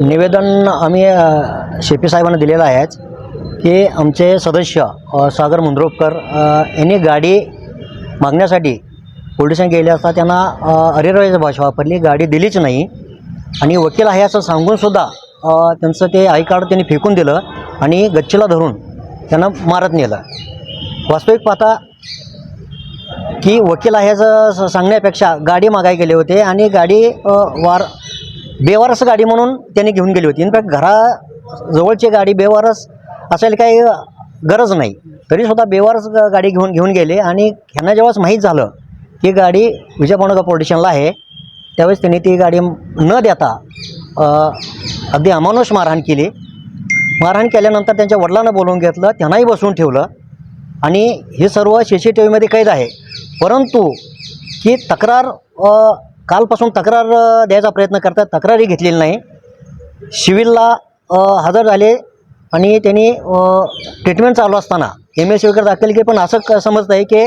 निवेदन आम्ही शेपी साहेबांना दिलेलं आहेच की आमचे सदस्य सागर मुंद्रोपकर यांनी गाडी मागण्यासाठी पोलिसांनी गेले असता त्यांना अरेरावाची भाषा वापरली, गाडी दिलीच नाही आणि वकील आहे असं सांगूनसुद्धा त्यांचं ते आय कार्ड त्यांनी फेकून दिलं आणि गच्चीला धरून त्यांना मारत नेलं. वास्तविक पाहता की वकील आहे असं सांगण्यापेक्षा गाडी मागायला गेले होते आणि गाडी बेवारस गाडी म्हणून त्यांनी घेऊन गेली होती. इनफॅक्ट घराजवळची गाडी बेवारस असायला काही गरज नाही, तरीसुद्धा बेवारस गाडी घेऊन गेले आणि ह्यांना जेव्हा माहीत झालं की गाडी विजयपांडुरंग पोलीस स्टेशनला आहे त्यावेळेस त्यांनी ती गाडी न देता अगदी अमानुष मारहाण केली. मारहाण केल्यानंतर त्यांच्या वडिलांना बोलवून घेतलं, त्यांनाही बसवून ठेवलं आणि हे सर्व CCTVमध्ये कैद आहे. परंतु की तक्रार कालपासून तक्रार द्यायचा प्रयत्न करतात, तक्रारही घेतलेली नाही. सिव्हिलला हजर झाले आणि त्यांनी ट्रीटमेंट चालू असताना MSC वगैरे दाखल केली, पण असं समजतं आहे की